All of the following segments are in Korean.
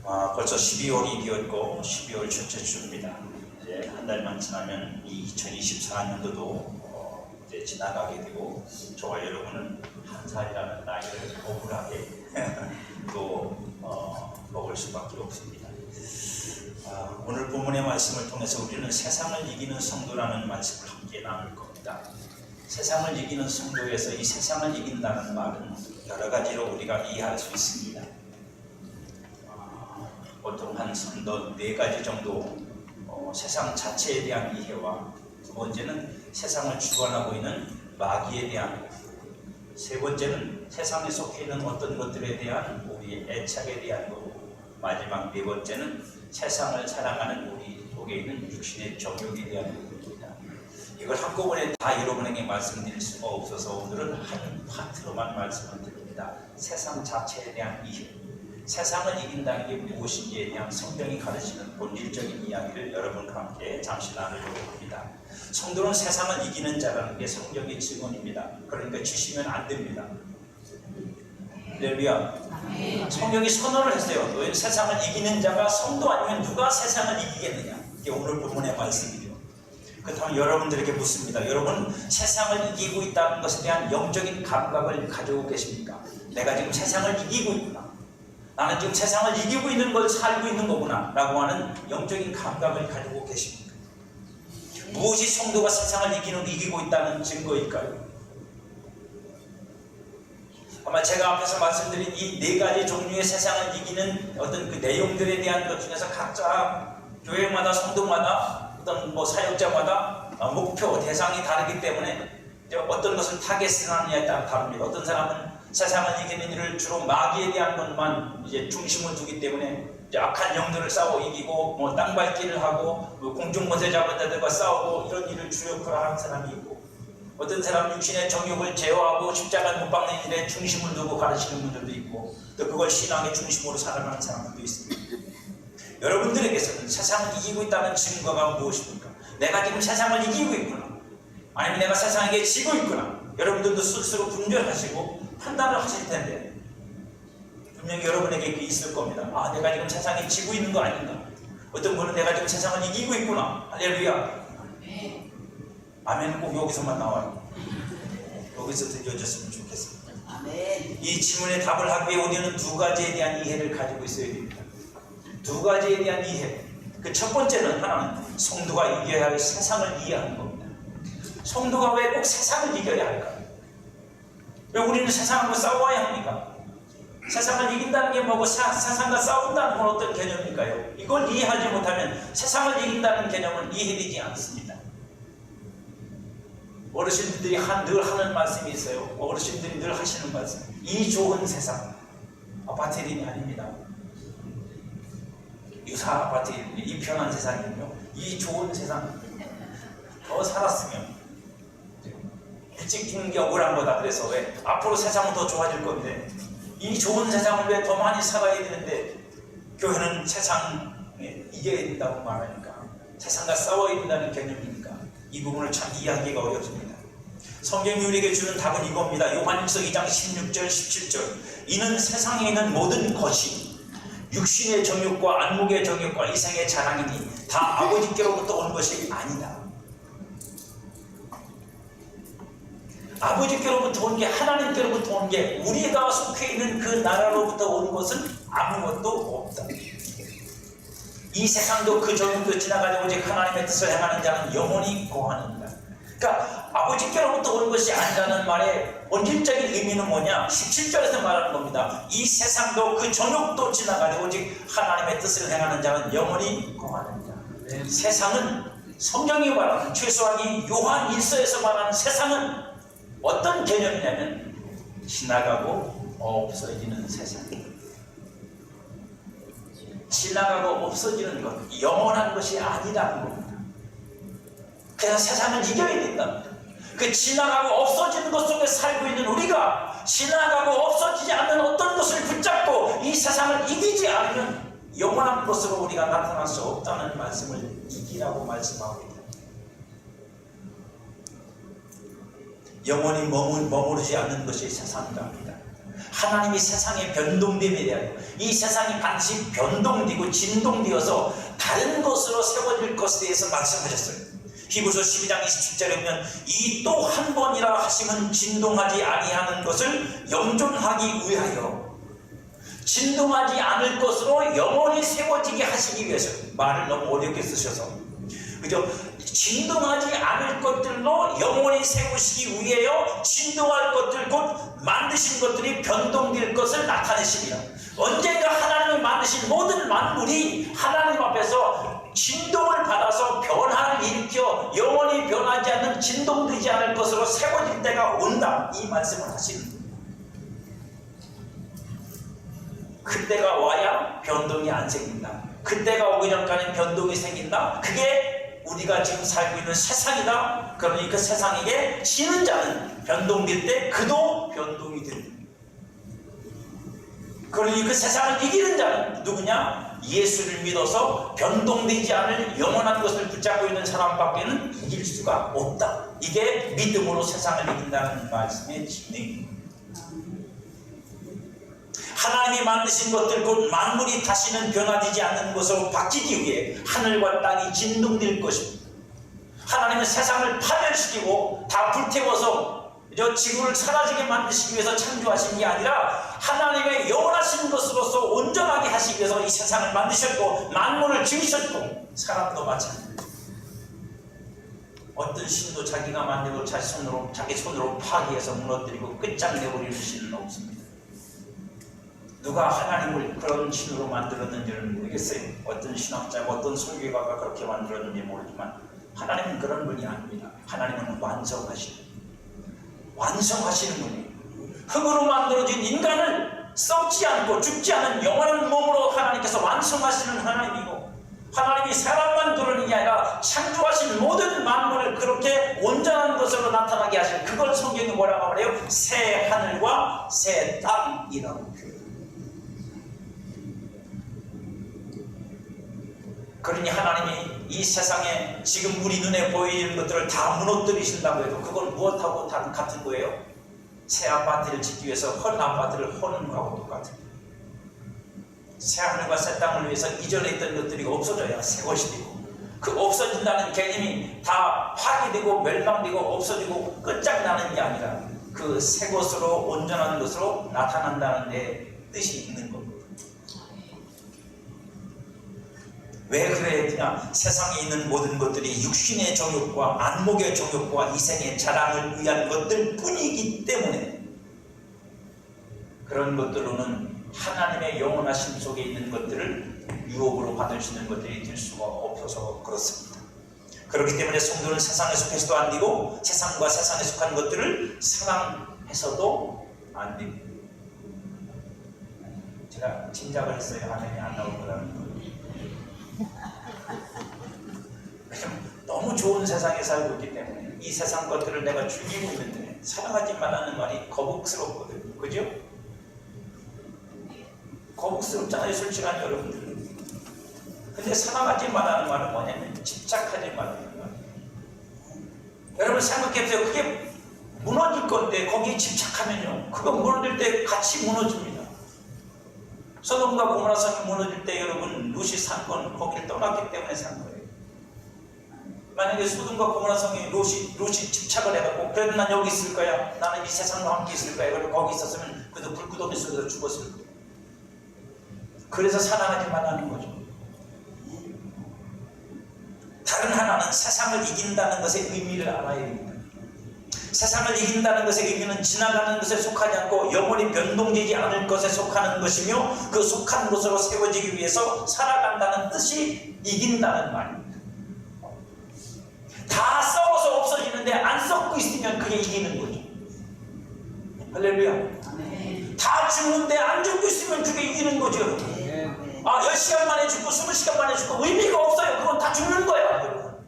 벌써 12월이 되었고 12월 첫째 주입니다. 이제 한 달만 지나면 이 2024년도도 이제 지나가게 되고 저와 여러분은 한 살이라는 나이를 억울하게 또 먹을 수밖에 없습니다. 오늘 본문의 말씀을 통해서 우리는 세상을 이기는 성도라는 말씀을 함께 나눌 겁니다. 세상을 이기는 성도에서 이 세상을 이긴다는 말은 여러 가지로 우리가 이해할 수 있습니다. 보통 한 4가지 정도 세상 자체에 대한 이해와, 두 번째는 세상을 주관하고 있는 마귀에 대한, 세 번째는 세상에 속해 있는 어떤 것들에 대한 우리의 애착에 대한 거고, 마지막 네 번째는 세상을 사랑하는 우리 속에 있는 육신의 정욕에 대한 것입니다. 이걸 한꺼번에 다 여러분에게 말씀드릴 수가 없어서 오늘은 한 파트로만 말씀을 드립니다. 세상 자체에 대한 이해, 세상을 이긴다는 게 무엇인지에 대한 성경이 가르치는 본질적인 이야기를 여러분과 함께 잠시 나누려고 합니다. 성도는 세상을 이기는 자라는 게 성경의 증언입니다. 그러니까 지시면 안 됩니다. 할렐루야. 성경이 선언을 했어요. 너희 세상을 이기는 자가 성도 아니면 누가 세상을 이기겠느냐. 이게 오늘 본문의 말씀이죠. 그렇다면 여러분들에게 묻습니다. 여러분 세상을 이기고 있다는 것에 대한 영적인 감각을 가지고 계십니까? 내가 지금 세상을 이기고 있구나, 나는 지금 세상을 이기고 있는 걸 살고 있는 거구나 라고 하는 영적인 감각을 가지고 계십니까? 무엇이 성도가 세상을 이기고 있다는 증거일까요? 아마 제가 앞에서 말씀드린 이 4가지 종류의 세상을 이기는 어떤 그 내용들에 대한 것 중에서 각자 교회마다, 성도마다, 어떤 사역자마다 목표, 대상이 다르기 때문에 어떤 것을 타겟을 하느냐에 따라 다릅니다. 어떤 사람은 세상을 이기는 일을 주로 마귀에 대한 것만 이제 중심을 두기 때문에 이제 악한 영들을 싸워 이기고 땅밟기를 하고 공중모세 잡은 자들과 싸우고 이런 일을 주력으로 하는 사람이 있고, 어떤 사람은 육신의 정욕을 제어하고 십자가를 못 박는 일에 중심을 두고 가르치는 분들도 있고, 또 그걸 신앙의 중심으로 살아가는 사람들도 있습니다. 여러분들에게서는 세상을 이기고 있다는 증거가 무엇입니까? 내가 지금 세상을 이기고 있구나, 아니면 내가 세상에게 지고 있구나. 여러분들도 스스로 분별하시고 판단을 하실 텐데 분명히 여러분에게 있을 겁니다. 내가 지금 세상에 지고 있는 거 아닌가? 어떤 분은 내가 지금 세상을 이기고 있구나. 할렐루야. 아멘은 꼭 여기서만 나와요. 여기서 들려줬으면 좋겠습니다. 아멘. 이 질문에 답을 하기 위해 우리는 2가지에 대한 이해를 가지고 있어야 됩니다. 2가지에 대한 이해. 그 첫 번째는, 하나는 성도가 이겨야 할 세상을 이해하는 겁니다. 성도가 왜 꼭 세상을 이겨야 할까요? 왜 우리는 세상과 싸워야 합니까? 세상을 이긴다는 게 뭐고 세상과 싸운다는 건 어떤 개념일까요? 이걸 이해하지 못하면 세상을 이긴다는 개념은 이해되지 않습니다. 어르신들이 늘 하는 말씀이 있어요. 어르신들이 늘 하시는 말씀. 이 좋은 세상. 아파트 이름이 아닙니다. 유사 아파트 이름이 이 편한 세상이군요. 이 좋은 세상. 더 살았으면 일찍 죽는 게 억울한 거다. 그래서 왜 앞으로 세상은 더 좋아질 건데 이 좋은 세상을 왜 더 많이 살아야 되는데 교회는 세상에 이겨야 된다고 말하니까, 세상과 싸워야 된다는 개념이니까 이 부분을 참 이해하기가 어렵습니다. 성경이 우리에게 주는 답은 이겁니다. 요한일서 2장 16절 17절. 이는 세상에 있는 모든 것이 육신의 정욕과 안목의 정욕과 이생의 자랑이니 다 아버지께로부터 온 것이 아니다. 아버지께로부터 온 게, 하나님께로부터 온 게, 우리가 속해 있는 그 나라로부터 온 것은 아무것도 없다. 이 세상도 그 정욕도 지나가지 오직 하나님의 뜻을 행하는 자는 영원히 거하느니라. 그러니까 아버지께로부터 온 것이 아니라는 말의 본질적인 의미는 뭐냐? 17절에서 말하는 겁니다. 이 세상도 그 정욕도 지나가지 오직 하나님의 뜻을 행하는 자는 영원히 거하느니라. 세상은 성경이 말하는, 최소한 이 요한 1서에서 말하는 세상은 어떤 개념이냐면 지나가고 없어지는 세상. 지나가고 없어지는 것, 영원한 것이 아니라는 겁니다. 그래서 세상을 이겨야 된답니다. 그 지나가고 없어지는 것 속에 살고 있는 우리가 지나가고 없어지지 않는 어떤 것을 붙잡고 이 세상을 이기지 않으면 영원한 것으로 우리가 나타날 수 없다는 말씀을 이기라고 말씀하고 있다. 영원히 머무르지 않는 것이 세상이랍니다. 하나님이 세상의 변동됨에 대하여 이 세상이 반드시 변동되고 진동되어서 다른 것으로 세워질 것에 대해서 말씀하셨어요. 히브리서 12장 27절에 보면 이 또 한 번이라 하심은 진동하지 아니하는 것을 영존하기 위하여 진동하지 않을 것으로 영원히 세워지게 하시기 위해서. 말을 너무 어렵게 쓰셔서 그죠? 진동하지 않을 것들로 영원히 세우시기 위하여 진동할 것들 곧 만드신 것들이 변동될 것을 나타내십니다. 언젠가 하나님이 만드신 모든 만물이 하나님 앞에서 진동을 받아서 변화를 일으켜 영원히 변하지 않는 진동되지 않을 것으로 세워질 때가 온다, 이 말씀을 하시는 거예요. 그때가 와야 변동이 안 생긴다. 그때가 오기 전까지는 변동이 생긴다. 그게 우리가 지금 살고 있는 세상이다. 그러니 그 세상에게 지는 자는 변동될 때 그도 변동이 된다. 그러니 그 세상을 이기는 자는 누구냐? 예수를 믿어서 변동되지 않을 영원한 것을 붙잡고 있는 사람밖에는 이길 수가 없다. 이게 믿음으로 세상을 이긴다는 말씀의 진리입니다. 하나님이 만드신 것들 곧 만물이 다시는 변화되지 않는 것으로 바뀌기 위해 하늘과 땅이 진동될 것입니다. 하나님은 세상을 파멸시키고 다 불태워서 저 지구를 사라지게 만드시기 위해서 창조하신 게 아니라 하나님의 영원하신 것으로서 온전하게 하시기 위해서 이 세상을 만드셨고 만물을 지으셨고 사람도 마찬가지입니다. 어떤 신도 자기가 만들고 자기 손으로 파괴해서 무너뜨리고 끝장내버리는 신은 없습니다. 누가 하나님을 그런 신으로 만들었는지는 모르겠어요. 어떤 신학자가 어떤 설교가가 그렇게 만들었는지 모르지만 하나님은 그런 분이 아닙니다. 하나님은 완성하시는 분이에요. 흙으로 만들어진 인간을 썩지 않고 죽지 않은 영원한 몸으로 하나님께서 완성하시는 하나님이고, 하나님이 사람만 그러는 게 아니라 창조하신 모든 만물을 그렇게 온전한 것으로 나타나게 하실, 그걸 성경이 뭐라고 말해요? 새 하늘과 새 땅이라고 표현해요. 그러니 하나님이 이 세상에 지금 우리 눈에 보이는 것들을 다 무너뜨리신다고 해도 그건 무엇하고 같은 거예요? 새 아파트를 짓기 위해서 헌 아파트를 허는 거하고 똑같아요. 새 하늘과 새 땅을 위해서 이전에 있던 것들이 없어져야 새 것이 되고, 그 없어진다는 개념이 다 파괴되고 멸망되고 없어지고 끝장나는 게 아니라 그 새 것으로 온전한 것으로 나타난다는 데 뜻이 있는 겁니다. 왜 그래야 되냐? 세상에 있는 모든 것들이 육신의 정욕과 안목의 정욕과 이생의 자랑을 위한 것들 뿐이기 때문에 그런 것들로는 하나님의 영원하심 속에 있는 것들을 유혹으로 받을 수 있는 것들이 될 수가 없어서 그렇습니다. 그렇기 때문에 성도는 세상에 속해서도 안 되고 세상과 세상에 속한 것들을 사랑해서도 안 됩니다. 제가 짐작을 했어요. 아멘이 안 나올 거라는 거. 너무 좋은 세상에 살고 있기 때문에 이 세상 것들을 내가 즐기고 있는데 사랑하지 말라는 말이 거북스럽거든요. 그죠? 거북스럽잖아요, 솔직한 여러분들. 근데 사랑하지 말라는 말은 뭐냐면 집착하지 말라는 말. 여러분 생각해보세요. 그게 무너질 건데 거기에 집착하면요, 그거 무너질 때 같이 무너집니다. 소돔과 고모라 성이 무너질 때 여러분 룻이 산 건 거기를 떠났기 때문에 산 거예요. 만약에 소돔과 고모라 성에 롯이 집착을 해갖고 그래도 난 여기 있을 거야, 나는 이 세상과 함께 있을 거야, 그리고 거기 있었으면 그래도 불구덩이 속에서 죽었을 거야. 그래서 사랑하지 말라는 거죠. 다른 하나는 세상을 이긴다는 것의 의미를 알아야 됩니다. 세상을 이긴다는 것의 의미는 지나가는 것에 속하지 않고 영원히 변동되지 않을 것에 속하는 것이며, 그 속한 것으로 세워지기 위해서 살아간다는 뜻이 이긴다는 말입니다. 다 썩어서 없어지는데 안 썩고 있으면 그게 이기는 거죠. 할렐루야. 다 죽는데 안 죽고 있으면 그게 이기는 거죠. 10시간 만에 죽고 20시간 만에 죽고 의미가 없어요. 그건 다 죽는 거예요.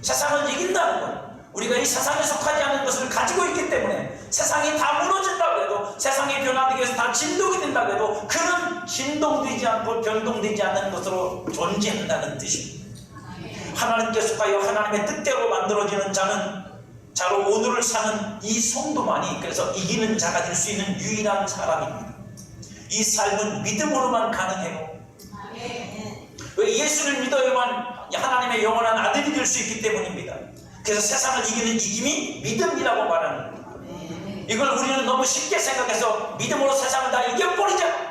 세상을 이긴다는 건 우리가 이 세상에 속하지 않은 것을 가지고 있기 때문에 세상이 다 무너진다고 해도, 세상이 변화되기 위해서 다 진동이 된다고 해도 그는 진동되지 않고 변동되지 않는 것으로 존재한다는 뜻입니다. 하나님께 속하여 하나님의 뜻대로 만들어지는 자는 자로 오늘을 사는 이 성도만이 그래서 이기는 자가 될 수 있는 유일한 사람입니다. 이 삶은 믿음으로만 가능해요. 왜? 예수를 믿어야만 하나님의 영원한 아들이 될 수 있기 때문입니다. 그래서 세상을 이기는 이김이 믿음이라고 말하는 거예요. 이걸 우리는 너무 쉽게 생각해서 믿음으로 세상을 다 이겨버리자.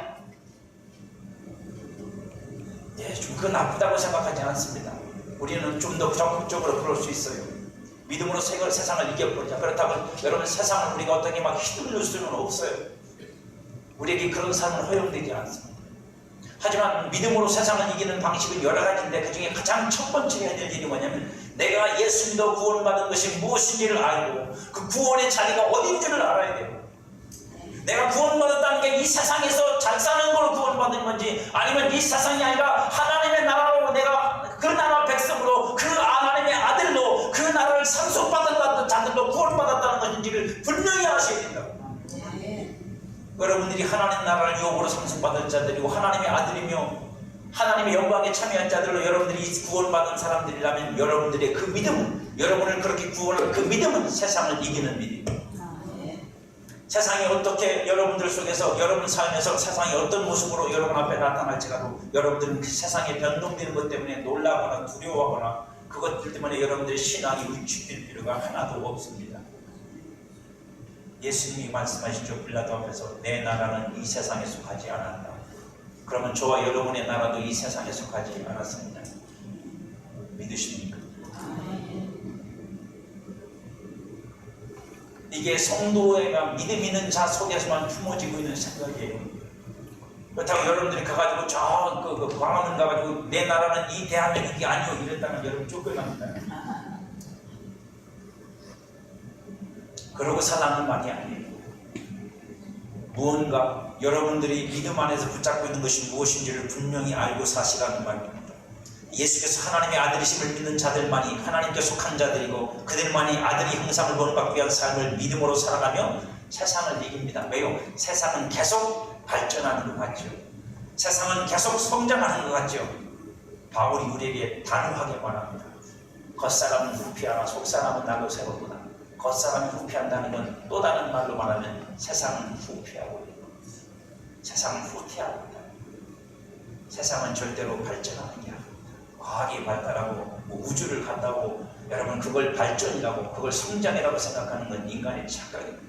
예, 좀 그건 나쁘다고 생각하지 않습니다. 우리는 좀 더 적극적으로 그럴 수 있어요. 믿음으로 세상을 이겨버리자. 그렇다고 여러분 세상을 우리가 어떻게 막 휘둘릴 수는 없어요. 우리에게 그런 삶은 허용되지 않습니다. 하지만 믿음으로 세상을 이기는 방식은 여러 가지인데 그 중에 가장 첫 번째 해야 될 일이 뭐냐면 내가 예수 믿어 구원받은 것이 무엇인지를 알고 그 구원의 자리가 어딘지를 알아야 돼요. 내가 구원받았다는 게 이 세상에서 잘 사는 걸로 구원받은 건지 아니면 이 세상이 아니라 하나님의 나라로 내가 그 나라 백성으로 그 하나님의 아들로 그 나라를 상속받은 자들로 구원받았다는 것인지를 분명히 아셔야 된다고. 여러분들이 하나님 나라를 유업으로 상속받은 자들이고 하나님의 아들이며 하나님의 영광에 참여한 자들로 여러분들이 구원받은 사람들이라면 여러분들의 그 믿음은 여러분을 그렇게 구원할 그 믿음은 세상을 이기는 믿음입니다. 세상이 어떻게 여러분들 속에서 여러분 삶에서 세상이 어떤 모습으로 여러분 앞에 나타날지라도 여러분들은 그 세상에 변동되는 것 때문에 놀라거나 두려워하거나 그것들 때문에 여러분들의 신앙이 위축될 필요가 하나도 없습니다. 예수님이 말씀하시죠. 빌라도 앞에서 내 나라는 이 세상에 속하지 않았다. 그러면 저와 여러분의 나라도 이 세상에 속하지 않았습니다. 믿으십니까? 이게 성도가 믿음 있는 자 속에서만 품어지고 있는 생각이에요. 그렇다고 여러분들이 가가지고 저 광화문 가가지고 내 나라는 이 대한민국이 아니요 이랬다면 여러분 쫓겨납니다. 그러고 살라는 말이 아니에요. 무언가 여러분들이 믿음 안에서 붙잡고 있는 것이 무엇인지를 분명히 알고 사시라는 말입니다. 예수께서 하나님의 아들이심을 믿는 자들만이 하나님께 속한 자들이고 그들만이 아들이 형상을 본받기 위한 삶을 믿음으로 살아가며 세상을 이깁니다. 왜요? 세상은 계속 발전하는 것 같죠. 세상은 계속 성장하는 것 같죠. 바울이 우리에게 단호하게 말합니다. 겉사람은 부패하나 속사람은 나도 새롭구나. 겉사람이 후퇴한다는 건 또 다른 말로 말하면 세상은 후퇴하고 있고 세상은 후퇴하고 있다. 세상은 절대로 발전하는 게 아닙니다. 과학이 발달하고 우주를 간다고 여러분 그걸 발전이라고 그걸 성장이라고 생각하는 건 인간의 착각입니다.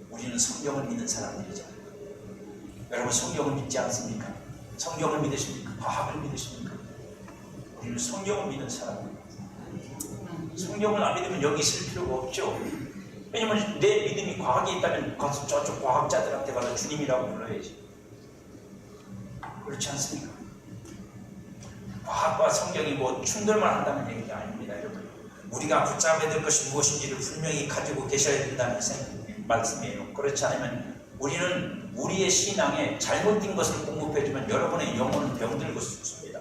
우리는 성경을 믿는 사람들이잖아요. 여러분 성경을 믿지 않습니까? 성경을 믿으십니까? 과학을 믿으십니까? 우리는 성경을 믿는 사람입니다. 성경을 안 믿으면 여기 있을 필요가 없죠. 왜냐면 내 믿음이 과학이 있다면 가서 저쪽 과학자들한테 가서 주님이라고 불러야지. 그렇지 않습니까? 과학과 성경이 뭐 충돌만 한다는 얘기가 아닙니다. 여러분 우리가 붙잡아야 될 것이 무엇인지를 분명히 가지고 계셔야 된다는 말씀이에요. 그렇지 않으면 우리는 우리의 신앙에 잘못된 것을 공급해주면 여러분의 영혼은 병들고 죽습니다.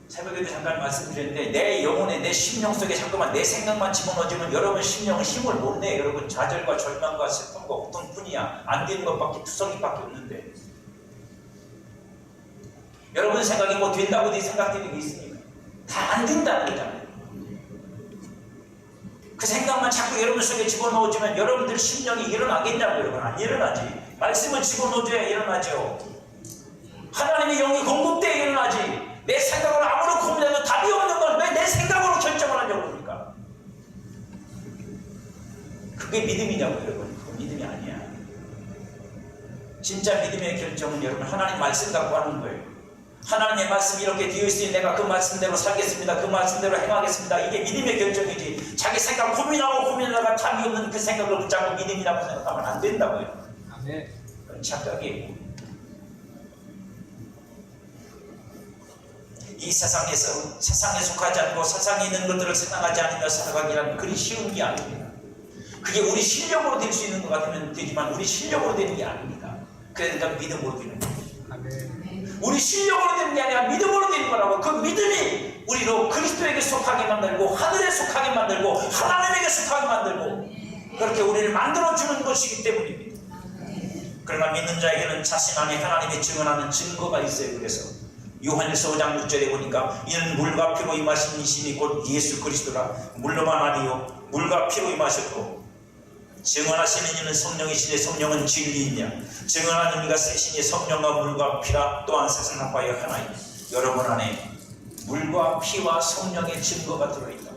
새벽에도 잠깐 말씀드렸는데 내 영혼에 내 심령 속에 자꾸만 내 생각만 집어넣어주면 여러분 심령은 힘을 못 내. 여러분 좌절과 절망과 슬픔과 고통뿐이야. 안 되는 것밖에 투성이밖에 없는데 여러분 생각이 뭐 된다고 네 생각들이 있습니까? 다 안 된다는 거잖아요. 그 생각만 자꾸 여러분 속에 집어넣어주면 여러분들 심령이 일어나겠냐고. 여러분 안 일어나지. 말씀을 집어넣어줘야 일어나죠. 하나님의 영이 공급돼야 일어나지. 내 생각으로 아무리 고민해도 답이 없는 걸 왜 내 생각으로 결정을 하려고 합니까? 그게 믿음이냐고 여러분. 그건 믿음이 아니야. 진짜 믿음의 결정은 여러분 하나님 말씀 갖고 하는 거예요. 하나님의 말씀이 이렇게 되어 있으니 내가 그 말씀대로 살겠습니다. 그 말씀대로 행하겠습니다. 이게 믿음의 결정이지. 자기 생각 고민하다가 답이 없는 그 생각을 붙잡고 믿음이라고 생각하면 안 된다고요. 아멘. 그건 착각이에요. 이 세상에서 세상에 속하지 않고 세상에 있는 것들을 생각하지 않으며 살아가기란 그리 쉬운 게 아닙니다. 그게 우리 실력으로 될 수 있는 것 같으면 되지만 우리 실력으로 되는 게 아닙니다. 그러니까 믿음으로 되는 거예요. 우리 실력으로 되는 게 아니라 믿음으로 되는 거라고. 그 믿음이 우리로 그리스도에게 속하게 만들고 하늘에 속하게 만들고 하나님에게 속하게 만들고 그렇게 우리를 만들어주는 것이기 때문입니다. 그러나 믿는 자에게는 자신 안에 하나님이 증언하는 증거가 있어요. 그래서 요한일서 5장 6절에 보니까 이는 물과 피로 임하신 이신이 곧 예수 그리스도라. 물로만 아니요 물과 피로 임하셨고 증언하시는 이는 성령이시니 성령은 진리이냐. 증언하는 이가 세시니 성령과 물과 피라. 또한 세상 합하여 하나니. 여러분 안에 물과 피와 성령의 증거가 들어있다.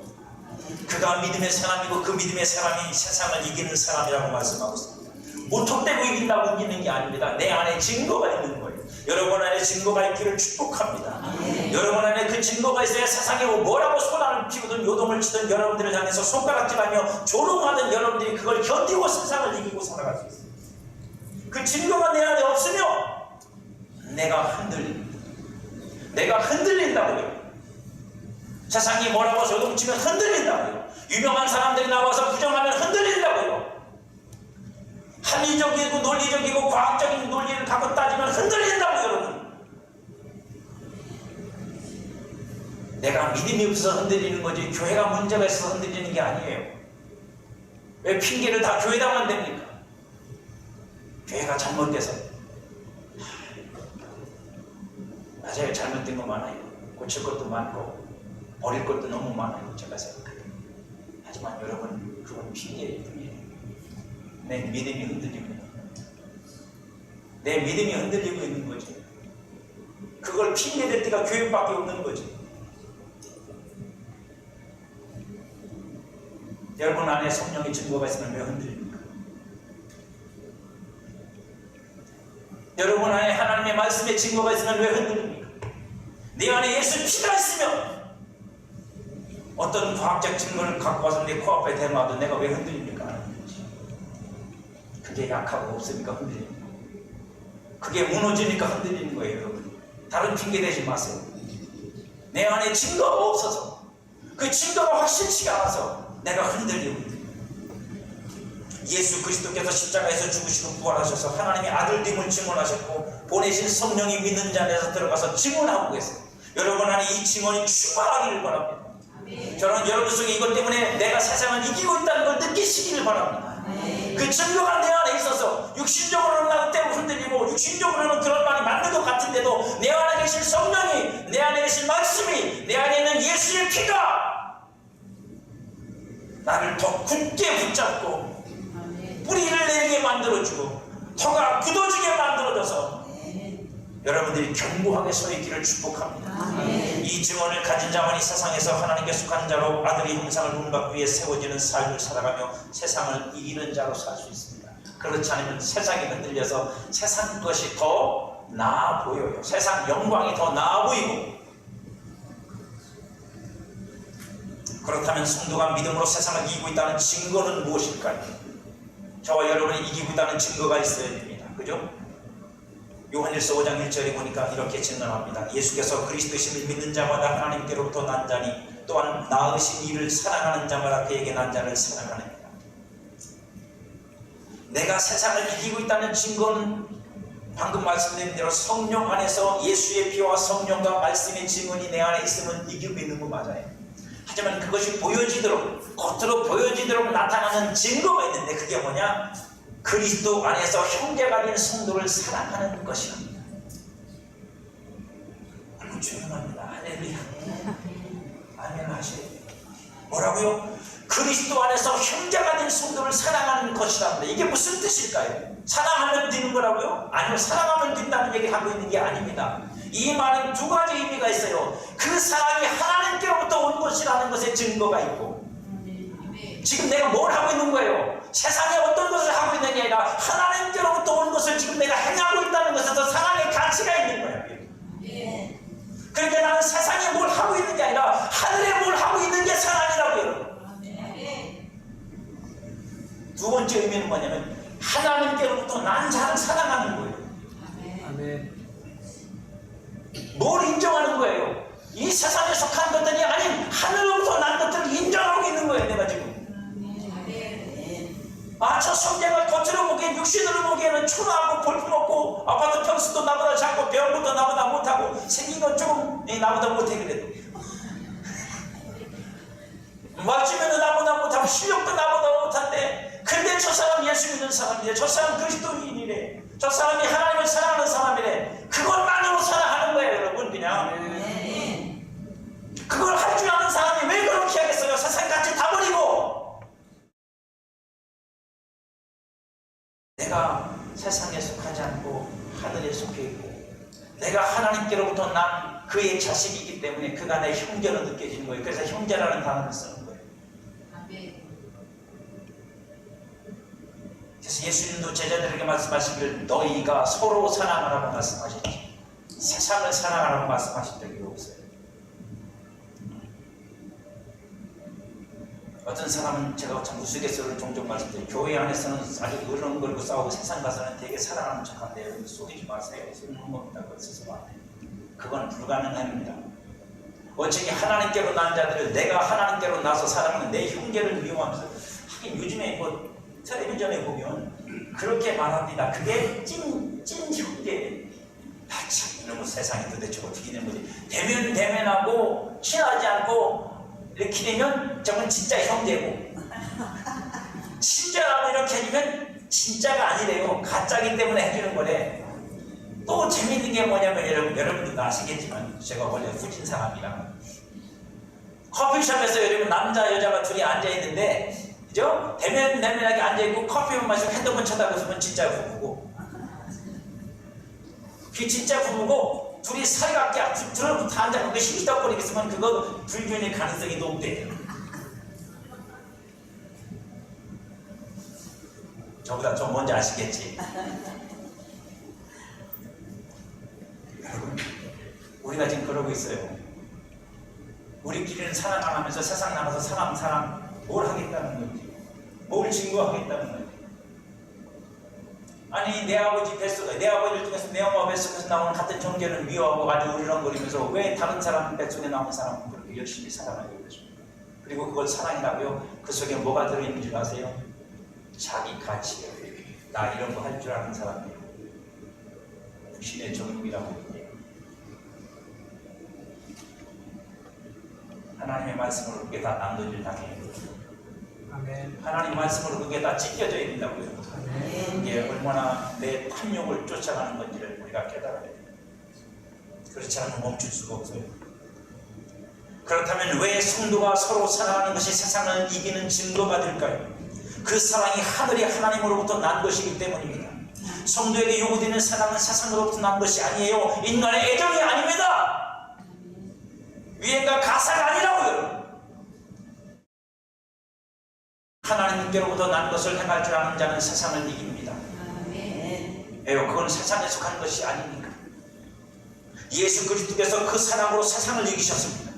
그가 믿음의 사람이고 그 믿음의 사람이 세상을 이기는 사람이라고 말씀하고 있습니다. 무턱대고 이긴다고 이기는 게 아닙니다. 내 안에 증거가 있는 거예요. 여러분 안에 증거가 있기를 축복합니다. 여러분 안에 그 증거가 있어야 세상에 뭐라고 소란을 피우든 요동을 치든 여러분들을 향해서 손가락질하며 조롱하는 여러분들이 그걸 견디고 세상을 이기고 살아갈 수 있어요. 그 증거가 내 안에 없으면 내가 흔들립니다. 내가 흔들린다고요. 세상이 뭐라고 조동치면 흔들린다고요. 유명한 사람들이 나와서 부정하면 흔들린다고요. 합리적이고 논리적이고 과학적인 논리를 갖고 따지면 흔들린다고요. 여러분, 내가 믿음이 없어서 흔들리는 거지 교회가 문제가 있어서 흔들리는 게 아니에요. 왜 핑계를 다 교회다만 됩니까? 교회가 잘못돼서. 맞아요. 잘못된 거 많아요. 고칠 것도 많고 버릴 것도 너무 많아요. 제가 생각해요. 하지만 여러분, 그건 핑계일 뿐이에요. 내 믿음이 흔들리고 있는 거예요. 내 믿음이 흔들리고 있는 거지. 그걸 핑계댈 때가 교회밖에 없는 거지. 여러분 안에 성령의 증거가 있으면 왜 흔들립니까? 여러분 안에 하나님의 말씀의 증거가 있으면 왜 흔들립니까? 내 안에 예수 피가 있으면 어떤 과학적 증거를 갖고 와서 내 코앞에 대놔도 내가 왜 흔들립니까? 그게 약하고 없으니까 흔들립니다. 그게 무너지니까 흔들리는 거예요. 여러분, 다른 핑계 대지 마세요. 내 안에 증거가 없어서, 그 증거가 확실치가 않아서 내가 흔들리고 있는 거예요. 예수 그리스도께서 십자가에서 죽으시고 부활하셔서 하나님의 아들됨을 증언하셨고 보내신 성령이 믿는 자 안에서 들어가서 증언하고 계세요. 여러분 안에 이 증언이 충만하기를 바랍니다. 저는 여러분 속에 이것 때문에 내가 세상을 이기고 있다는 걸 느끼시기를 바랍니다. 그 증거가 내 안에 있어서 육신적으로는 나도 때로 흔들리고 육신적으로는 그런 말이 맞는 것 같은데도 내 안에 계신 성령이, 내 안에 계신 말씀이, 내 안에 있는 예수의 피가 나를 더 굳게 붙잡고 뿌리를 내리게 만들어주고 터가 굳어지게 만들어줘서 여러분들이 견고하게 서 있기를 축복합니다. 이 증언을 가진 자만이 세상에서 하나님께 속한 자로 아들의 형상을 본받기 위해 세워지는 삶을 살아가며 세상을 이기는 자로 살 수 있습니다. 그렇지 않으면 세상이 흔들려서 세상 것이 더 나아 보여요. 세상 영광이 더 나아 보이고, 그렇다면 성도가 믿음으로 세상을 이기고 있다는 증거는 무엇일까요? 저와 여러분이 이기고 있다는 증거가 있어야 됩니다. 그죠? 요한일서 5장 1절에 보니까 이렇게 증언합니다. 예수께서 그리스도심을 믿는 자마다 하나님께로부터 난 자니 또한 낳으신 이를 사랑하는 자마다 그에게 난 자를 사랑하느니라. 내가 세상을 이기고 있다는 증거는 방금 말씀드린 대로 성령 안에서 예수의 피와 성령과 말씀의 증언이 내 안에 있으면 이기고 있는 거 맞아요. 하지만 그것이 보여지도록, 겉으로 보여지도록 나타나는 증거가 있는데 그게 뭐냐? 그리스도 안에서 형제가 된 성도를 사랑하는 것이랍니다. 너무 중요합니다. 할렐루야. 아멘 하셔야 돼요. 뭐라고요? 그리스도 안에서 형제가 된 성도를 사랑하는 것이랍니다. 이게 무슨 뜻일까요? 사랑하면 되는 거라고요? 아니요, 사랑하면 된다는 얘기를 하고 있는 게 아닙니다. 이 말은 두 가지 의미가 있어요. 그 사랑이 하나님께로부터 온 것이라는 것에 증거가 있고, 지금 내가 뭘 하고 있는 거예요? 세상에 어떤 것을 하고 있는 게 아니라 하나님께로부터 온 것을 지금 내가 행하고 있다는 것에서 사랑의 가치가 있는 거예요. 그러니까 나는 세상에 뭘 하고 있는 게 아니라 하늘에 뭘 하고 있는 게 사랑이라고요. 두 번째 의미는 뭐냐면 하나님께로부터 난 자를 사랑하는 거예요. 뭘 인정하는 거예요? 이 세상에 속한 것들이 아닌 하늘로부터 난 것들을 인정하고 있는 거예요. 내가 지금 저 성경을 겉으로 보기엔, 육신으로 보기에는 초라하고 볼품없고 아파트 평수도 나보다 작고 배운 것도 나보다 못하고 생긴 건 조금 나보다 못해. 그래도 맞으면 나보다 못하고 실력도 나보다 못한데, 근데 저 사람 예수 믿는 사람이래, 저 사람 그리스도인이래, 저 사람이 하나님을 사랑하는 사람이래. 그것만으로 사랑하는 거예요. 여러분, 그냥 않고 하늘에 속해 있고 내가 하나님께로부터 난 그의 자식이기 때문에 그가 내 형제로 느껴지는 거예요. 그래서 형제라는 단어를 쓰는 거예요. 그래서 예수님도 제자들에게 말씀하시기를 너희가 서로 사랑하라고 말씀하셨지 세상을 사랑하라고 말씀하신 적이 없어요. 어떤 사람은 제가 참 우스갯소리를 종종 말씀드려요. 교회 안에서는 아주 어른 걸고 싸우고 세상 가서는 되게 사랑하는 척한데 속이지 마세요. 속는 겁니다. 그거 스스로 안 해요. 그건 불가능합니다. 어차피 하나님께로 난 자들을 내가 하나님께로 나서 사랑하는 내 형제를 미워하면서 하긴 요즘에 뭐 텔레비전에 보면 그렇게 말합니다. 그게 찐 형제. 참 이놈의 세상이 도대체 어떻게 된 거지? 대면하고 친하지 않고 이렇게 되면 저건 진짜 형제고 친절하고 이렇게 해주면 진짜가 아니래요. 가짜기 때문에 해주는 거래. 또 재밌는 게 뭐냐면 여러분들도 아시겠지만 제가 원래 후진 사람이라 커피숍에서 여러분 남자 여자가 둘이 앉아있는데 그죠? 대면하게 앉아있고 커피만 마시고 핸드폰 쳐다보고 있으면 진짜 부부고 그 진짜 부부고 둘이 살갑게 들어붙어 앉아있고 시시덕거리고 있으면 그거 불륜의 가능성이 높대요. 저보다 좀 뭔지 아시겠지? 여러분 우리가 지금 그러고 있어요. 우리끼리는 사랑 안 하면서 세상 나가서 사랑 뭘 하겠다는 건지 뭘 증거하겠다는 건지 아니 내 아버지 뱃속에 내 아버지를 통해서 내 엄마 뱃속에서 나오는 같은 정죄를 미워하고 아주 우리렁거리면서 왜 다른 사람 뱃속에 나오는 사람은 그렇게 열심히 사랑하려고 그러십니까? 그리고 그걸 사랑이라고요? 그 속에 뭐가 들어있는 줄 아세요? 자기 가치예요. 나 이런 거 할 줄 아는 사람이에요. 신의 정욕이라고 얘기해요. 하나님의 말씀으로 그게 다 남도질 당해요. 하나님 말씀으로 그게 다 찢겨져야 된다고요. 그게 얼마나 내 탐욕을 쫓아가는 건지를 우리가 깨달아야 돼요. 그렇지 않으면 멈출 수가 없어요. 그렇다면 왜 성도가 서로 사랑하는 것이 세상을 이기는 증거가 될까요? 그 사랑이 하늘의 하나님으로부터 난 것이기 때문입니다. 성도에게 요구되는 사랑은 세상으로부터 난 것이 아니에요. 인간의 애정이 아닙니다. 유행과 가사가 아니라고요. 하나님께로부터 난 것을 행할 줄 아는 자는 세상을 이깁니다. 왜요? 그건 세상에 속한 것이 아닙니까? 예수 그리스도께서 그 사랑으로 세상을 이기셨습니다.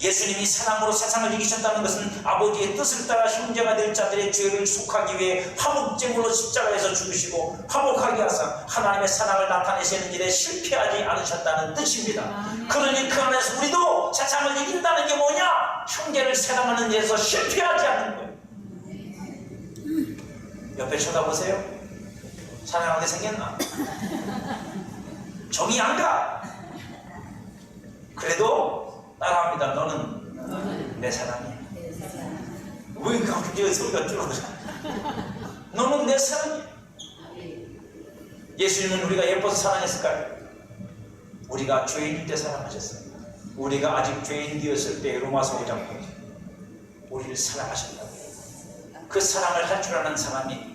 예수님이 사랑으로 세상을 이기셨다는 것은 아버지의 뜻을 따라 형제가 될 자들의 죄를 속하기 위해 화목제물로 십자가에서 죽으시고 화목하게 하사 하나님의 사랑을 나타내시는 일에 실패하지 않으셨다는 뜻입니다. 그러니 그 안에서 우리도 세상을 이긴다는 게 뭐냐? 형제를 사랑하는 데에서 실패하지 않는 거예요. 옆에 쳐다보세요. 사랑하게 생겼나? 정이 안 가. 그래도 따라합니다. 너는 내 사랑이야. 왜 갑자기 소리가 줄어들어? 너는 내 사랑이야. 예수님은 우리가 예뻐서 사랑했을까요? 우리가 죄인일 때 사랑하셨어요. 우리가 아직 죄인 되었을 때 로마서 5장 보죠. 우리를 사랑하셨다고. 그 사랑을 할 줄 아는 사람이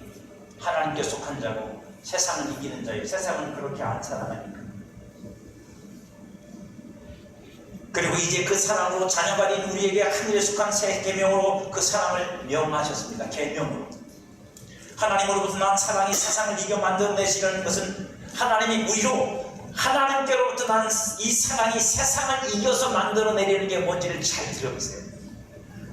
하나님께 속한 자고 세상을 이기는 자예요. 세상은 그렇게 안 사랑하니까. 그리고 이제 그 사랑으로 자녀가 된 우리에게 하늘에 속한 새 계명으로 그 사랑을 명하셨습니다. 계명으로. 하나님으로부터 난 사랑이 세상을 이겨 만들어내시려는 것은 하나님이 우리로 하나님께로부터 난 이 사랑이 세상을 이겨서 만들어내려는 게 뭔지를 잘 들어보세요.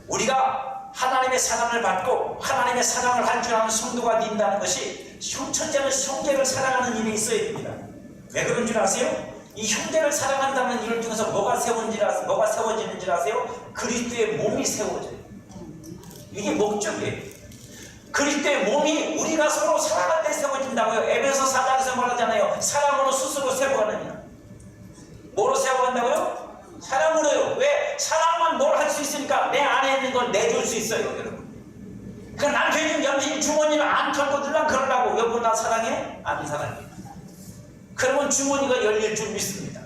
우리가 하나님의 사랑을 받고 하나님의 사랑을 할 줄 아는 성도가 된다는 것이 첫째는 형제를 사랑하는 일이 있어야 됩니다. 왜 그런 줄 아세요? 이 형제를 사랑한다는 일을 통해서 뭐가 세워지는 줄 아세요? 그리스도의 몸이 세워져요. 이게 목적이에요. 그리스도의 몸이 우리가 서로 사랑할 때 세워진다고요. 에베소 4장에서 말하잖아요. 사랑으로 스스로 세워가느냐. 뭐로 세워간다고요? 사랑으로요. 왜? 사랑만 뭘 할 수 있으니까 내 안에 있는 걸 내줄 수 있어요, 여러분. 그 남편이 염신 주머니를 안 털고 들라 그러라고 여보 나 사랑해? 안 사랑해. 그러면 주머니가 열릴 줄 믿습니다.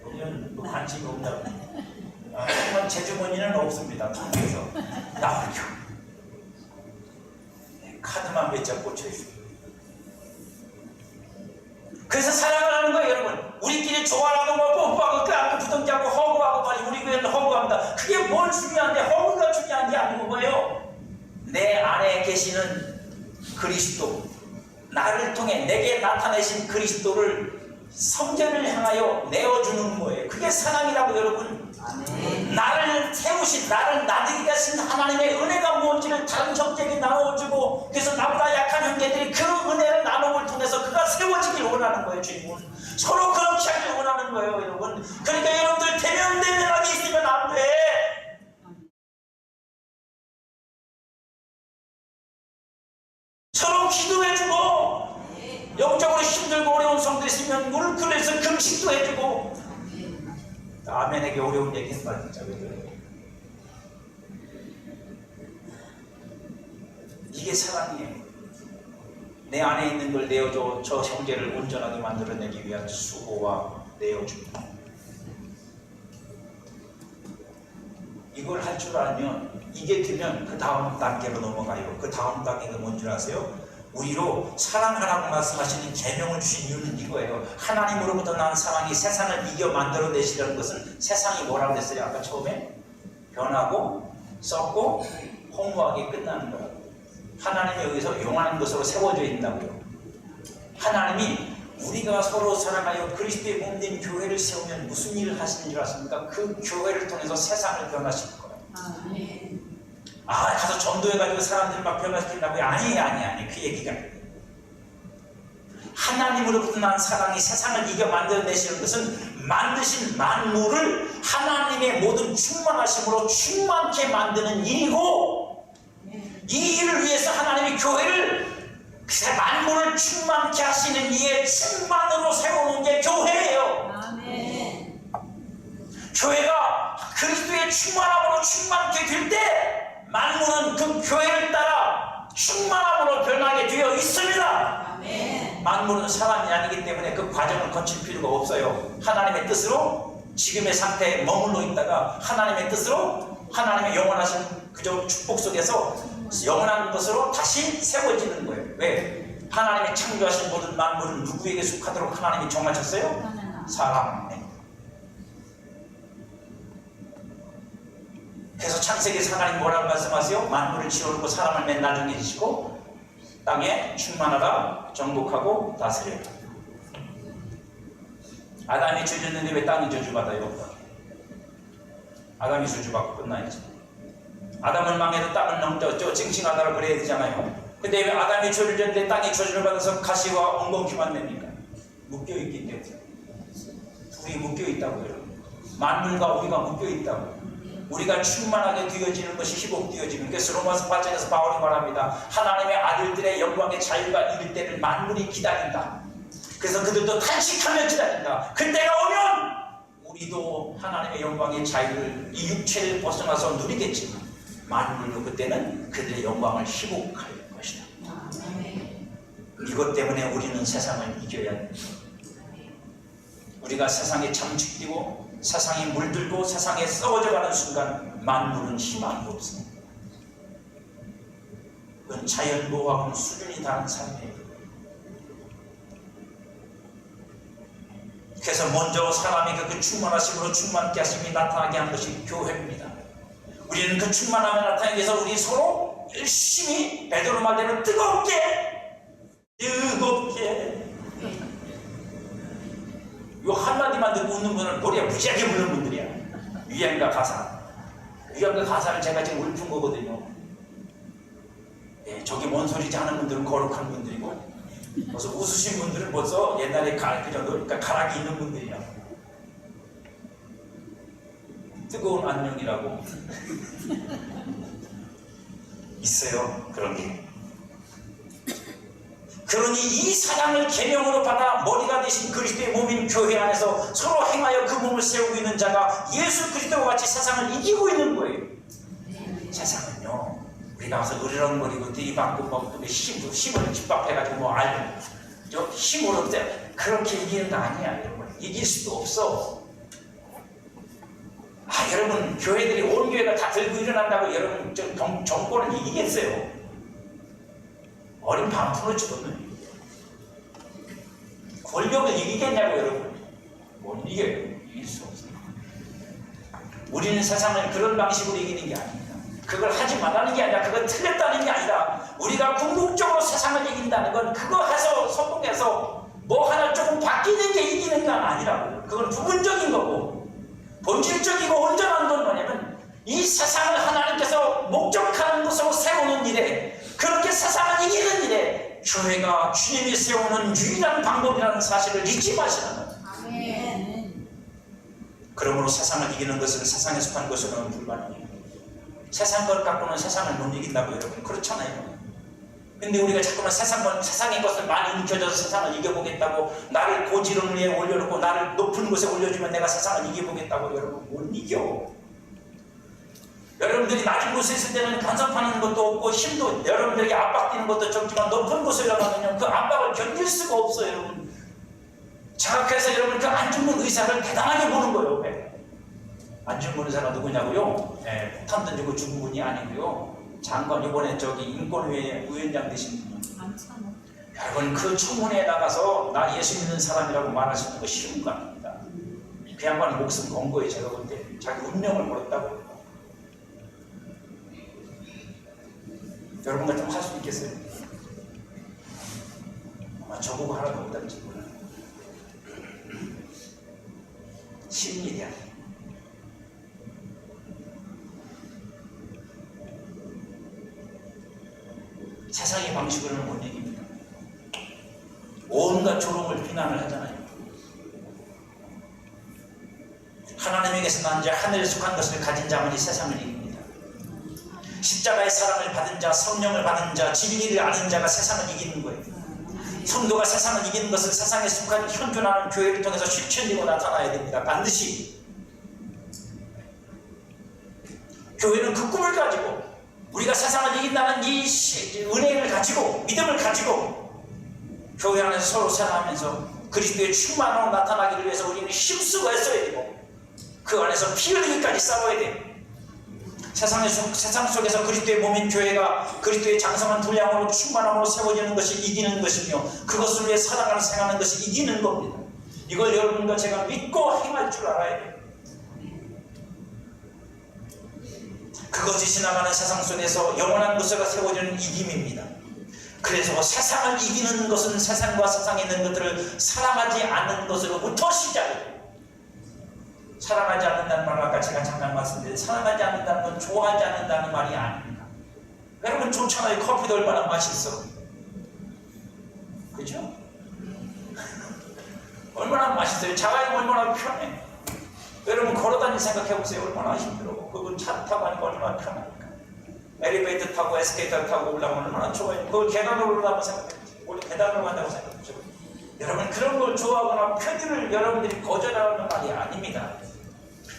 우리는 관심이 없다고. 하지만 제 주머니는 없습니다. 통해서 나오죠. 카드만 몇 장 꽂혀있어요. 그래서 사랑을 하는 거예요, 여러분. 우리끼리 좋아하고 뭐 뽀뽀하고 껴안고 부둥켜하고 허구하고 말이 우리 교회는 허구합니다. 그게 뭘 중요한데, 허구가 중요한 게 아니고 뭐예요? 내 안에 계시는 그리스도, 나를 통해 내게 나타내신 그리스도를 성전을 향하여 내어주는 거예요. 그게 사랑이라고 여러분. 나를 세우신, 나를 나들게 하신 하나님의 은혜가 뭔지를 다른 형제에게 나눠주고, 그래서 나보다 약한 형제들이 그 은혜를 나눔을 통해서 그가 세워지길 원하는 거예요. 주님은 서로 그렇게 하길 원하는 거예요, 여러분. 그러니까 여러분들 대면대면하게 있으면 안 돼. 서로 기도해주고, 영적으로 힘들고 어려운 성도 있으면 물 끓여서 금식도 해주고. 아멘에게 어려운 얘기 했다 진짜. 이게 사랑이에요. 내 안에 있는 걸 내어줘. 저 형제를 온전하게 만들어내기 위한 수고와 내어줍니다. 이걸 할 줄 알면, 이게 되면 그 다음 단계로 넘어가요. 그 다음 단계가 뭔지 아세요? 우리로 사랑하라고 말씀하시는 계명을 주신 이유는 이거예요. 하나님으로부터 난 사랑이 세상을 이겨 만들어내시려는 것은, 세상이 뭐라고 했어요? 아까 처음에 변하고 썩고 허무하게 끝나는 거예요. 하나님이 여기서 용하는 것으로 세워져 있다고요. 하나님이 우리가 서로 사랑하여 그리스도의 몸된 교회를 세우면 무슨 일을 하시는 줄 아십니까? 그 교회를 통해서 세상을 변화시킬 거예요. 가서 전도해가지고 사람들 막 변화시킨다고요? 아니. 그 얘기가 아니에요. 하나님으로부터 난 사랑이 세상을 이겨 만들어내시는 것은 만드신 만물을 하나님의 모든 충만하심으로 충만케 만드는 일이고, 이 일을 위해서 하나님이 교회를, 만물을 충만케 하시는 이의 충만으로 세우는 게 교회예요. 아멘. 교회가 그리스도의 충만함으로 충만케 될 때 만물은 그 교회를 따라 충만함으로 변하게 되어 있습니다. 아멘. 만물은 사람이 아니기 때문에 그 과정을 거칠 필요가 없어요. 하나님의 뜻으로 지금의 상태에 머물러 있다가 하나님의 뜻으로, 하나님의 영원하신 그저 축복 속에서 영원한 것으로 다시 세워지는 거예요. 왜? 하나님이 창조하신 모든 만물은 누구에게 속하도록 하나님이 정하셨어요? 사람. 그래서 창세기에서 하나님 뭐라고 말씀하세요? 만물을 지어놓고 사람을 맨 나중에 지시고 땅에 충만하라, 정복하고 다스려라. 아담이 저주했는데 왜 땅이 저주받아요? 아담이 저주받고 끝나야지. 아담은 망해도 땅은 넘죠. 징징하다고 그래야 되잖아요. 근데 왜 아담이 저주를 졌는데 땅이 저주를 받아서 가시와 엉겅퀴만 냅니까? 묶여있기 때문에. 둘이 묶여있다고요. 만물과 우리가 묶여있다고. 우리가 충만하게 되어지는 것이 회복되어지는, 그래서 로마서 8장에서 바울이 말합니다. 하나님의 아들들의 영광의 자유가 이를 때를 만물이 기다린다. 그래서 그들도 탄식하며 기다린다. 그때가 오면 우리도 하나님의 영광의 자유를, 이 육체를 벗어나서 누리겠지만 만물도 그때는 그들의 영광을 회복할 것이다. 이것 때문에 우리는 세상을 이겨야 합니다. 우리가 세상에 잠식되고 세상이 물들고 세상에 썩어져가는 순간 만물은 희망이 없습니다. 그건 자연보호하고는 수준이 다른 삶이에요. 그래서 먼저 사람이 그 충만하심으로 충만케 하심이 나타나게 한 것이 교회입니다. 우리는 그 충만함을 나타내기 위해서 우리 서로 열심히, 베드로 말대로 뜨겁게 요 한마디만 듣고 웃는 분은 노래 무지하게 부르는 분들이야. 유행가 가사. 유행가 가사를 제가 지금 읊은 거거든요. 예, 저기 뭔 소리지 하는 분들은 거룩한 분들이고, 벌써 웃으신 분들은 벌써 옛날에 그러니까 가락이 있는 분들이야. 뜨거운 안녕이라고 있어요. 그런 게. 그러니 이 사랑을 계명으로 받아 머리가 되신 그리스도의 몸인 교회 안에서 서로 행하여 그 몸을 세우고 있는 자가 예수 그리스도와 같이 세상을 이기고 있는 거예요. 세상은요, 우리 나와서 으르렁거리고 들이받고 뭐 힘을 집합해가지고 뭐 알고 힘으로 그렇게 이기는 거 아니야. 여러분, 이길 수도 없어. 여러분, 교회들이 온 교회가 다 들고 일어난다고 여러분 정권은 이기겠어요? 어린 반푼을 주거든. 권력을 이기겠냐고 여러분. 못 이겨요. 이길 수 없어요. 우리는 세상을 그런 방식으로 이기는 게 아닙니다. 그걸 하지 말라는 게 아니라 그건 틀렸다는 게 아니라 우리가 궁극적으로 세상을 이긴다는 건 그거 해서 성공해서 뭐 하나 조금 바뀌는 게 이기는 건 아니라고요. 그건 부분적인 거고 본질적이고 온전한 건 뭐냐면 이 세상을 하나님께서 목적하는 것으로 세우는 일에 그렇게 세상을 이기는 일에 교회가 주님이 세우는 유일한 방법이라는 사실을 잊지 마시는 거예요. 아멘. 그러므로 세상을 이기는 것은 세상에 속한 것으로는 불가능해요. 세상 것 갖고는 세상을 못 이긴다고 여러분 그렇잖아요. 근데 우리가 자꾸만 세상의 것을 많이 움켜져서 세상을 이겨보겠다고 나를 고지름 위에 올려놓고 나를 높은 곳에 올려주면 내가 세상을 이겨보겠다고 여러분 못 이겨. 여러분들이 낮은 곳에 있을 때는 간섭하는 것도 없고 힘도 여러분들에게 압박되는 것도 적지만 높은 곳에 올라가면 그 압박을 견딜 수가 없어요. 여러분. 자각해서 여러분 그 안중근 의사를 대단하게 보는 거예요. 왜? 안중근 의사가 누구냐고요? 폭탄 던지고 죽은 분이 아니고요. 장관 이번에 저기 인권위에 위원장 되신 분이요. 여러분 그 청문회에 나가서 나 예수 믿는 사람이라고 말할 수 있는 거 쉬운 거 아닙니다. 그 양반은 목숨 건 거예요. 제가 볼 때 자기 운명을 걸었다고. 여러분 같으면 할 수 있겠어요? 아마 저보고 하나도 못할지 몰라요. 쉬운 일이 아니에요. 세상의 방식으로는 못 이깁니다. 온갖 조롱을 비난을 하잖아요. 하나님에게서 난 자 하늘에 속한 것을 가진 자만이 세상을 이깁니다. 십자가의 사랑을 받은 자, 성령을 받은 자, 진리를 아는 자가 세상을 이기는 거예요. 성도가 세상을 이기는 것은 세상에 속한 현존하는 교회를 통해서 실천되고 나타나야 됩니다. 반드시. 교회는 그 꿈을 가지고 우리가 세상을 이긴다는 이 은혜를 가지고 믿음을 가지고 교회 안에서 서로 살아가면서 그리스도의 충만으로 나타나기를 위해서 우리는 힘쓰고 애써야 되고 그 안에서 피 흘리기까지 싸워야 돼요. 세상 속에서 그리스도의 몸인 교회가 그리스도의 장성한 분량으로 충만함으로 세워지는 것이 이기는 것이며 그것을 위해 살아가는 생각하는 것이 이기는 겁니다. 이걸 여러분과 제가 믿고 행할 줄 알아야 돼요. 그것이 지나가는 세상 속에서 영원한 것으로 세워지는 이김입니다. 그래서 세상을 이기는 것은 세상과 세상에 있는 것들을 사랑하지 않는 것으로부터 시작해요. 사랑하지 않는다는 말은 아까 제가 잠깐 말씀드린 사랑하지 않는다는 건 좋아하지 않는다는 말이 아닙니다. 여러분 좋잖아요. 커피도 얼마나 맛있어. 그죠? 얼마나 맛있어요. 자가용 얼마나 편해. 여러분 걸어다니는 생각해보세요. 얼마나 힘들어. 그건 차 타고 하니까 얼마나 편합니까? 엘리베이터 타고 에스케이터 타고 올라가면 얼마나 좋아요. 그걸 계단으로 올라가면 생각해보세요. 원래 계단으로 간다고 생각해보세요. 여러분 그런 걸 좋아하거나 편의를 여러분들이 거절하는 말이 아닙니다.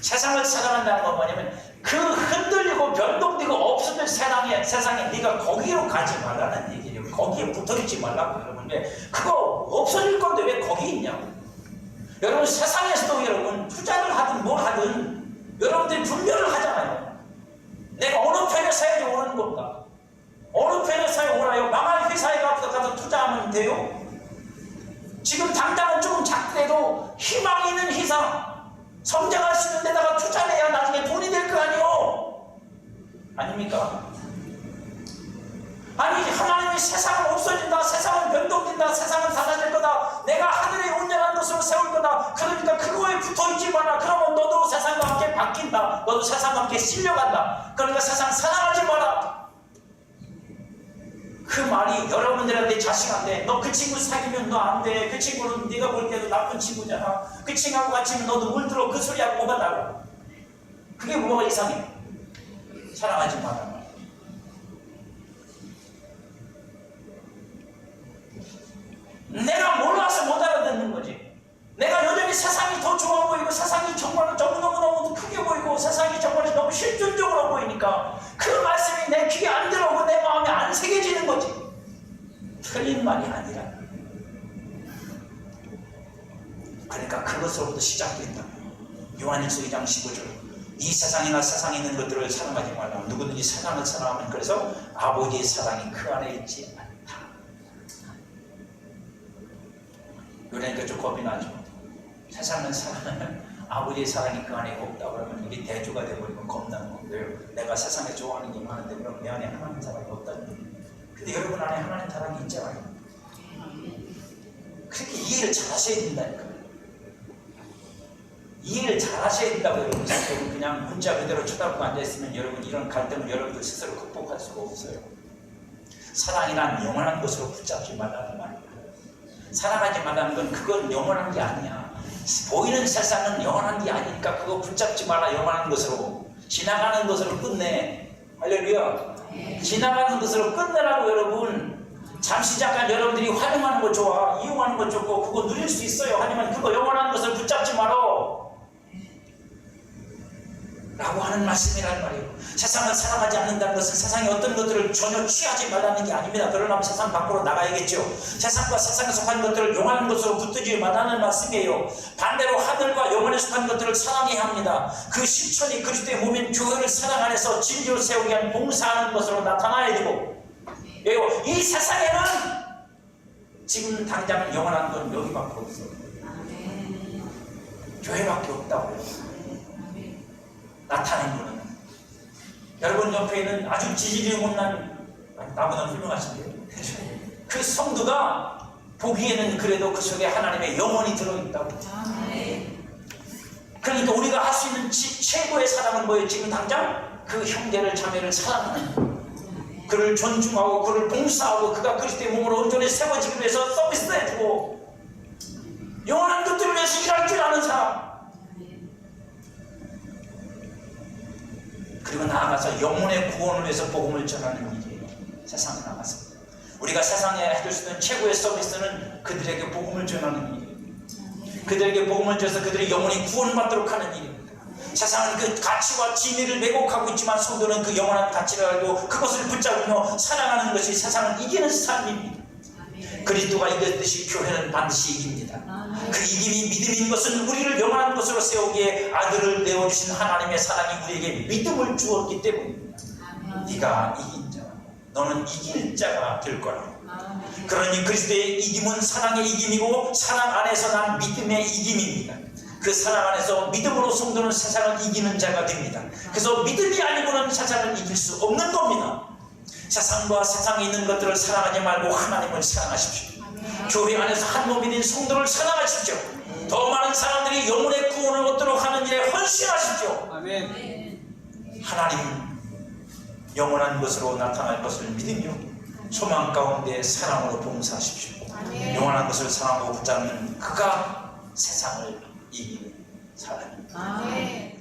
세상을 사랑한다는 건 뭐냐면 그 흔들리고 변동되고 없어질 세상에 네가 거기로 가지 말라는 얘기예요. 거기에 붙어있지 말라고 여러분. 그거 없어질 건데 왜 거기 있냐고. 여러분 세상에서도 여러분 투자를 하든 뭘 하든 여러분들이 분별을 하잖아요. 내가 어느 회사에 오는 건가? 어느 회사에 오나요? 망할 회사에 가서 투자하면 돼요? 지금 당장은 조금 작더라도 희망이 있는 회사 성장할 수 있는 데다가 투자를 해야 나중에 돈이 될 거 아니에요? 아닙니까? 아니 하나님이 세상은 없어진다, 세상은 변동된다, 세상은 사라질 거다, 내가 하늘의 온전한 것으로 세울 거다. 그러니까 그거에 붙어있지 마라. 그러면 너도 세상과 함께 바뀐다. 너도 세상과 함께 실려간다. 그러니까 세상 사랑하지 마라. 그 말이 여러분들한테 자식한테 너 그 친구 사귀면 너 안 돼. 그 친구는 네가 볼 때도 나쁜 친구잖아. 그 친구하고 같이 있으면 너도 물들어. 그 소리하고 뭐가 다르고. 그게 뭐가 이상해. 사랑하지 마라. 내가 몰라서 못 알아듣는 거지. 내가 여전히 세상이 더 좋아 보이고 세상이 정말 너무너무 크게 보이고 세상이 정말 너무 실존적으로 보이니까 그 말씀이 내 귀에 안 들어오고 내 마음에 안 새겨지는 거지. 틀린 말이 아니라. 그러니까 그것으로부터 시작된다. 요한일서 2장 15절. 이 세상이나 세상에 있는 것들을 사랑하지 말라. 누구든지 세상을 사랑하면 그래서 아버지의 사랑이 그 안에 있지 않다. 그러니까 좀 겁이 나죠. 세상은 아버지의 사랑이 그 안에 없다 그러면 이게 대조가 되어버리면 겁나는 거예요. 내가 세상에 좋아하는 게 많은데 그럼 내 안에 하나님 사랑이 없다는 거예요. 근데 여러분 안에 하나님 사랑이 있잖아요. 그렇게 이해를 잘 하셔야 된다니까요. 이해를 잘 하셔야 된다고 여러분. 그냥 문자 그대로 쳐다보고 앉아있으면 여러분 이런 갈등을 여러분들 스스로 극복할 수가 없어요. 사랑이란 영원한 것으로 붙잡지 말라는 말입니다. 사랑하지 말라는 건 그건 영원한 게 아니야. 보이는 세상은 영원한 게 아니니까 그거 붙잡지 마라. 영원한 것으로 지나가는 것으로 끝내. 할렐루야. 지나가는 것으로 끝내라고. 여러분 잠시 잠깐 여러분들이 활용하는 거 좋아, 이용하는 거 좋고 그거 누릴 수 있어요. 하지만 그거 영원한 것을 붙잡지 마라 라고 하는 말씀이란 말이에요. 세상을 사랑하지 않는다는 것은 세상의 어떤 것들을 전혀 취하지 말라는 게 아닙니다. 그러려면 세상 밖으로 나가야겠죠. 세상과 세상에 속한 것들을 영원한 것으로 붙들지 말라는 말씀이에요. 반대로 하늘과 영원에 속한 것들을 사랑해야 합니다. 그 실천이 그리스도의 몸인 교회를 사랑 안에서 진리를 세우기 위한 봉사하는 것으로 나타나야 되고, 그리고 이 세상에는 지금 당장 영원한 건 여기밖에 없어요. 교회밖에 없다고요. 나타낸 거는. 여러분 옆에 있는 아주 지질이 못난, 나보다 훌륭하신데요. 그 성도가 보기에는 그래도 그 속에 하나님의 영혼이 들어있다고. 그러니까 우리가 할 수 있는 최고의 사랑은 뭐예요? 지금 당장 그 형제를 자매를 사랑하는, 그를 존중하고 그를 봉사하고 그가 그리스도의 몸으로 온전히 세워지기 위해서 서비스도 해주고 영원한 것들을 위해서 일할 줄 아는 사람, 그리고 나아가서 영혼의 구원을 위해서 복음을 전하는 일이에요. 세상에 나가서 우리가 세상에 해줄 수 있는 최고의 서비스는 그들에게 복음을 전하는 일이에요. 그들에게 복음을 전해서 그들의 영혼이 구원받도록 하는 일입니다. 세상은 그 가치와 진리를 왜곡하고 있지만 성도는 그 영원한 가치를 알고 그것을 붙잡으며 사랑하는 것이 세상을 이기는 삶입니다. 그리스도가 이겼듯이 교회는 반드시 이깁니다. 그 이김이 믿음인 것은 우리를 영원한 것으로 세우기에 아들을 내어주신 하나님의 사랑이 우리에게 믿음을 주었기 때문입니다. 네가 이긴 자, 너는 이길 자가 될 거라. 그러니 그리스도의 이김은 사랑의 이김이고 사랑 안에서 난 믿음의 이김입니다. 그 사랑 안에서 믿음으로 성도는 세상을 이기는 자가 됩니다. 그래서 믿음이 아니고는 세상을 이길 수 없는 겁니다. 세상과 세상에 있는 것들을 사랑하지 말고 하나님을 사랑하십시오. 교회 안에서 한 몸이 된 성도를 사랑하십시오. 더 많은 사람들이 영혼의 구원을 얻도록 하는 일에 헌신하십시오. 아멘. 하나님 영원한 것으로 나타날 것을 믿으며 소망 가운데 사랑으로 봉사하십시오. 아멘. 영원한 것을 사랑하고 붙잡는 그가 세상을 이기는 사람입니다. 아멘.